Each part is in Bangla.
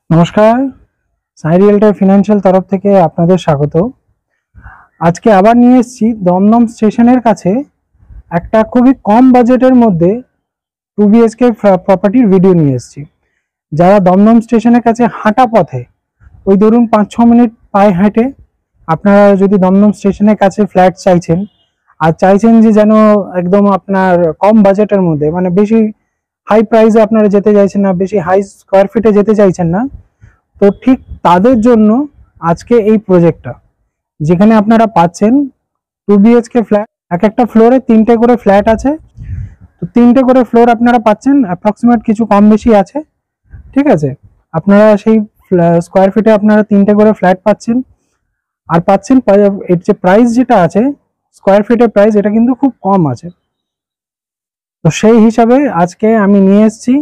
নমস্কার, সাই রিয়েলটার ফিনান্সিয়াল তরফ থেকে আপনাদের স্বাগত। আজকে আবার নিয়ে এসেছি দমদম স্টেশনের কাছে একটা খুবই কম বাজেটের মধ্যে 2 BHK প্রপার্টির ভিডিও নিয়ে এসেছি। যারা দমদম স্টেশনের কাছে হাঁটা পথে, ওই ধরুন 5-6 মিনিট পায়ে হেঁটে আপনারা যদি দমদম স্টেশনের কাছে ফ্ল্যাট চাইছেন আর চাইছেন যে যেন একদম আপনার কম বাজেটের মধ্যে, মানে বেশি হাই প্রাইসে আপনারা যেতে চাইছেন না, বেশি হাই স্কোয়ার ফিটে যেতে চাইছেন না, তো ঠিক তাদের জন্য আজকে এই প্রজেক্টটা, যেখানে আপনারা পাচ্ছেন 2 BHK ফ্ল্যাট। এক একটা ফ্লোরে 3টে করে ফ্ল্যাট আছে, তো 3টে করে ফ্লোর আপনারা পাচ্ছেন, অ্যাপ্রক্সিমেট কিছু কম বেশি আছে, ঠিক আছে। আপনারা সেই স্কোয়ার ফিটে আপনারা 3টে করে ফ্ল্যাট পাচ্ছেন, আর পাচ্ছেন এর যে প্রাইস যেটা আছে স্কোয়ার ফিটের প্রাইস, এটা কিন্তু খুব কম আছে। তো সেই হিসাবে আজকে আমি নিয়ে এসেছি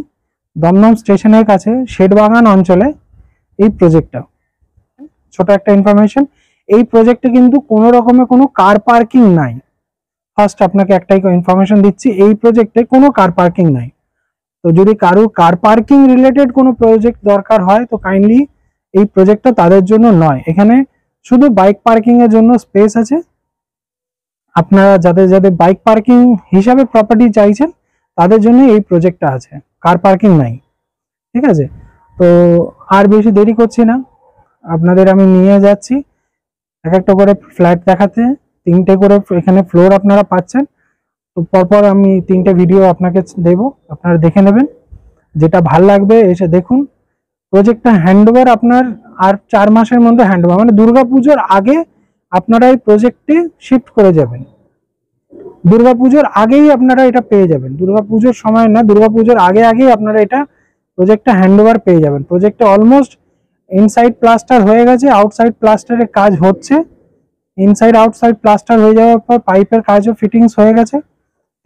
দমদম স্টেশনের কাছে শেরবাগান অঞ্চলে এই প্রজেক্টটা। ছোট একটা ইনফরমেশন, এই প্রজেক্টে কিন্তু কোনো রকমের কোনো কার পার্কিং নাই। ফার্স্ট আপনাকে একটাই ইনফরমেশন দিচ্ছি, এই প্রজেক্টে কোনো কার পার্কিং নাই। তো যদি কারো কার পার্কিং রিলেটেড কোনো প্রজেক্ট দরকার হয় তো কাইন্ডলি এই প্রজেক্টটা তাদের জন্য নয়। এখানে শুধু বাইক পার্কিং এর জন্য স্পেস আছে। আপনারা যাদের যাদের বাইক পার্কিং হিসাবে প্রপার্টি চাইছেন তাদের জন্য এই প্রজেক্টটা আছে, কার পার্কিং নাই, ঠিক আছে। তো আর বেশি দেরি করছি না, আপনাদের আমি নিয়ে যাচ্ছি এক একটা করে ফ্ল্যাট দেখাতে। 3টে করে এখানে ফ্লোর আপনারা পাচ্ছেন। তো পরপর আমি 3টে ভিডিও আপনাকে দেব, আপনারা দেখে নেবেন, যেটা ভাল লাগবে এসে দেখুন। প্রজেক্টটা হ্যান্ডওভার আপনার আর 4 মাসের মধ্যে হ্যান্ডওভার, মানে দুর্গাপুজোর আগে আপনারা এই প্রজেক্টে শিফট করে যাবেন। দুর্গাপুজোর আগেই আপনারা এটা পেয়ে যাবেন, দুর্গাপুজোর সময় না, দুর্গাপুজোর আগে আগেই আপনারা এটা প্রজেক্টটা হ্যান্ডওভার পেয়ে যাবেন। প্রজেক্টটা অলমোস্ট ইনসাইড প্লাস্টার হয়ে গেছে, আউটসাইড প্লাস্টারের কাজ হচ্ছে। ইনসাইড আউটসাইড প্লাস্টার হয়ে যাওয়ার পর পাইপের কাজও ফিটিংস হয়ে গেছে,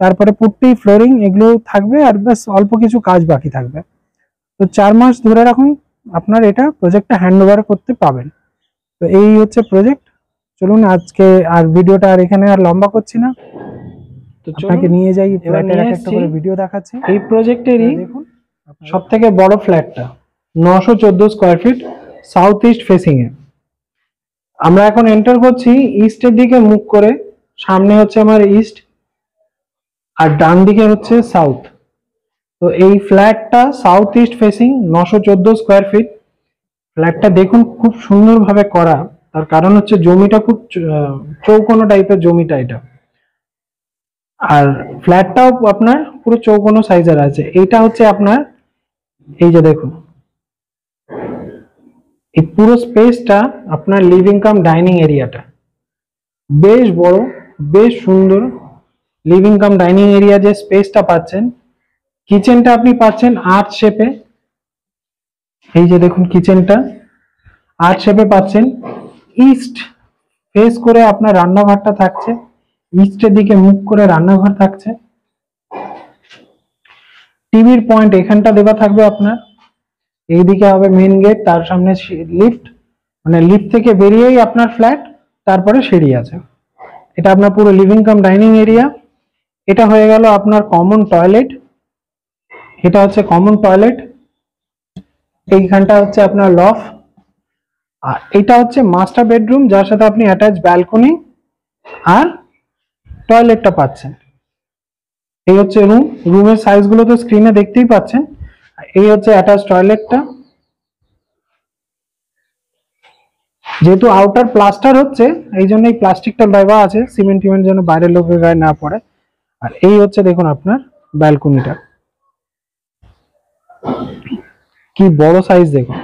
তারপরে পুট্টি ফ্লোরিং এগুলো থাকবে, আর বেশ অল্প কিছু কাজ বাকি থাকবে। তো 4 মাস ধরে রাখুন আপনার এটা প্রজেক্টটা হ্যান্ডওভার করতে পাবেন। তো এই হচ্ছে প্রজেক্ট। চলুন আজকে আর ভিডিওটা আর এখানে আর লম্বা করছি না, তো আপনাকে নিয়ে যাই ফ্ল্যাটের একটা করে ভিডিও দেখাচ্ছি। এই প্রজেক্টেরই দেখুন সব থেকে বড় ফ্ল্যাটটা 914 square feet, south east facing এ। আমরা এখন এন্টার করছি ইস্টের দিকে মুখ করে। সামনে হচ্ছে আমার ইস্ট আর ডান দিকে হচ্ছে সাউথ। তো এই ফ্ল্যাটটা south east facing, 914 square fit. ফ্ল্যাটটা দেখুন খুব সুন্দরভাবে করা, তার কারণ হচ্ছে জমিটা খুব চৌকোনো টাইপের জমিটা এটা, আর ফ্ল্যাটটাও আপনার পুরো চৌকোনো সাইজের আছে। এইটা হচ্ছে আপনার, এই যে দেখুন এই পুরো স্পেসটা আপনার লিভিং কাম ডাইনিং এরিয়াটা বেশ বড়, বেশ সুন্দর লিভিং কাম ডাইনিং এরিয়া যে স্পেসটা পাচ্ছেন। কিচেনটা আপনি পাচ্ছেন আর্চ শেপে, এই যে দেখুন কিচেনটা আর্চ শেপে পাচ্ছেন। ইস্ট ফেস করে আপনার রান্নাঘরটা থাকছে, ইস্টের দিকে মুখ করে রান্নাঘর থাকছে। টিভির পয়েন্ট এখানটা দেওয়া থাকবে আপনার। এইদিকে হবে মেন গেট, তার সামনে লিফট, মানে লিফট থেকে বেরিয়েই আপনার ফ্ল্যাট, তারপরে সিঁড়ি আছে। এটা আপনার পুরো লিভিং কাম ডাইনিং এরিয়া। এটা হয়ে গেল আপনার কমন টয়লেট, এটা হচ্ছে কমন টয়লেট। এইখানটা হচ্ছে আপনার লফ, আর এটা হচ্ছে মাস্টার বেডরুম, যার সাথে আপনি অ্যাটাচ ব্যালকনি আর টয়লেটটা পাচ্ছেন। এই হচ্ছে রুম, রুমের সাইজ গুলো তো স্ক্রিনে দেখতেই পাচ্ছেন। এই হচ্ছে অ্যাটাচ টয়লেটটা। যেহেতু আউটার প্লাস্টার হচ্ছে এই জন্য এই প্লাস্টিকটা দেওয়া আছে, সিমেন্ট টিমেন্ট যেন বাইরের লোকের গায়ে না পড়ে। আর এই হচ্ছে দেখুন আপনার ব্যালকনিটা, কি বড় সাইজ দেখুন,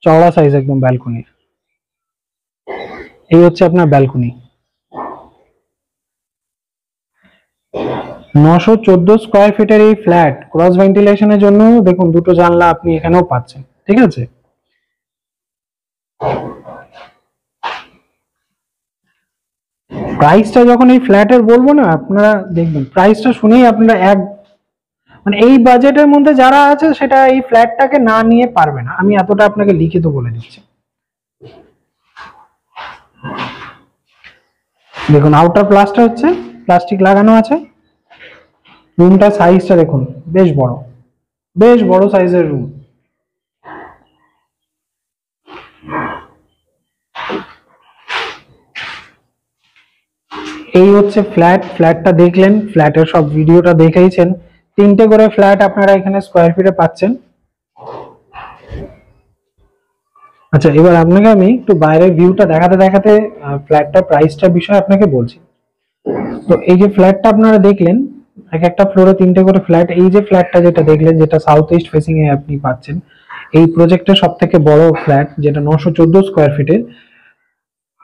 চওড়া সাইজ একদম ব্যালকনির। এই হচ্ছে আপনার ব্যালকনি। 914 স্কোয়ার ফিটের এই ফ্ল্যাট ক্রস ভেন্টিলেশনের জন্য দেখুন দুটো জানলা আপনি এখানেও পাচ্ছেন, ঠিক আছে। প্রাইসটা যখন এই ফ্ল্যাটের বলবো না, আপনারা দেখবেন প্রাইসটা শুনেই আপনারা মানে এই বাজেটের মধ্যে যারা আছে সেটা এই ফ্ল্যাটটাকে না নিয়ে পারবে না, আমি এতটা আপনাকে লিখিত বলে দিচ্ছি। দেখুন আউটার প্লাস্টার হচ্ছে, প্লাস্টিক লাগানো আছে। রুমটা সাইজটা দেখুন বেশ বড়, বেশ বড় সাইজের রুম। এই হচ্ছে ফ্ল্যাটটা দেখলেন, ফ্ল্যাটের সব ভিডিওটা দেখেইছেন। 3টে করে ফ্ল্যাট আপনারা এখানে স্কোয়ার ফিটে পাচ্ছেন। আচ্ছা, এবার আপনাকে আমি একটু বাইরের ভিউটা দেখাতে দেখাতে ফ্ল্যাটটার প্রাইসটা বিষয়ে আপনাকে বলছি। তো এই যে ফ্ল্যাটটা আপনারা দেখলেন, এক একটা ফ্লোরে 3টে করে ফ্ল্যাট। এই যে ফ্ল্যাটটা যেটা দেখলেন, যেটা সাউথ ইস্ট ফেসিং এ আপনি পাচ্ছেন, এই প্রজেক্টের সব থেকে বড় ফ্ল্যাট, যেটা 914 স্কোয়ার ফিটের।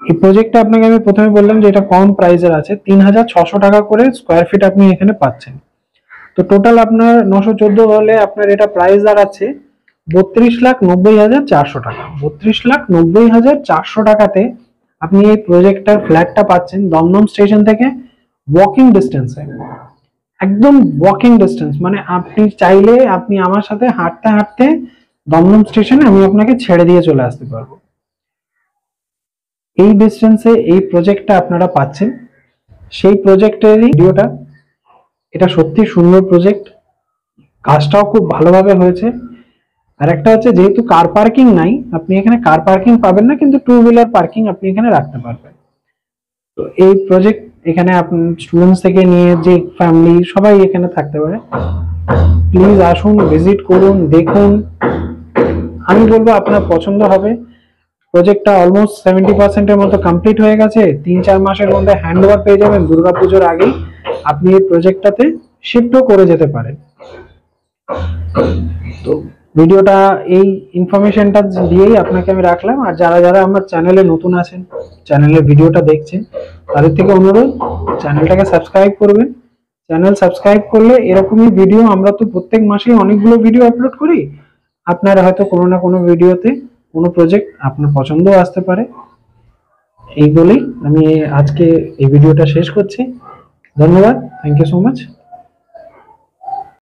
এই প্রজেক্টটা আপনাকে আমি প্রথমে বললাম যে এটা কম প্রাইসের আছে, 3600 টাকা করে স্কোয়ার ফিট আপনি এখানে পাচ্ছেন। তো টোটাল আপনার 914 হলে আপনার এটা প্রাইস দাঁড়াচ্ছে 32,90,400 টাকা। 32,90,400 টাকাতে আপনি এই প্রজেক্টটার ফ্ল্যাটটা পাচ্ছেন দমদম স্টেশন থেকে ওয়াকিং ডিস্টেন্সে। একদম ওয়াকিং ডিস্টেন্স, মানে আপনি চাইলে আপনি আমার সাথে হাঁটতে হাঁটতে দমদম স্টেশনে আমি আপনাকে ছেড়ে দিয়ে চলে আসতে পারবো। এই ডিস্টেন্সে এই প্রজেক্টটা আপনারা পাচ্ছেন। সেই প্রজেক্টেরই ভিডিওটা। এটা সত্যি সুন্দর প্রজেক্ট, কাজটাও খুব ভালোভাবে হয়েছে। আর একটা হচ্ছে, যেহেতু কার পার্কিং নাই, আপনি এখানে কার পার্কিং পাবেন না, কিন্তু 2 হুইলার পার্কিং আপনি এখানে রাখতে পারবেন। তো এই প্রজেক্ট এখানে আপনি স্টুডেন্টস থেকে নিয়ে যে ফ্যামিলি সবাই এখানে থাকতে পারে। প্লিজ আসুন, ভিজিট করুন, দেখুন। আমি বলবো আপনার পছন্দ হবে। প্রজেক্টটা অলমোস্ট 70% এর মতো কমপ্লিট হয়ে গেছে। 3-4 মাসের মধ্যে হ্যান্ড ওভার পেয়ে যাবেন। দুর্গাপুজোর আগেই আপনি এই প্রজেক্টটাতে শিফটও করে যেতে পারেন। তো ভিডিওটা এই ইনফরমেশনটা দিয়েই আপনাকে আমি রাখলাম। আর যারা যারা আমার চ্যানেলে নতুন আছেন, চ্যানেলের ভিডিওটা দেখছেন, তাদের থেকে অনুরোধ চ্যানেলটাকে সাবস্ক্রাইব করবেন। চ্যানেল সাবস্ক্রাইব করলে এরকমই ভিডিও, আমরা তো প্রত্যেক মাসেই অনেকগুলো ভিডিও আপলোড করি, আপনার হয়তো কোনো না কোনো ভিডিওতে কোনো প্রজেক্ট আপনার পছন্দও আসতে পারে। এই বলেই আমি আজকে এই ভিডিওটা শেষ করছি। ধন্যবাদ, থ্যাংক ইউ সো মাচ।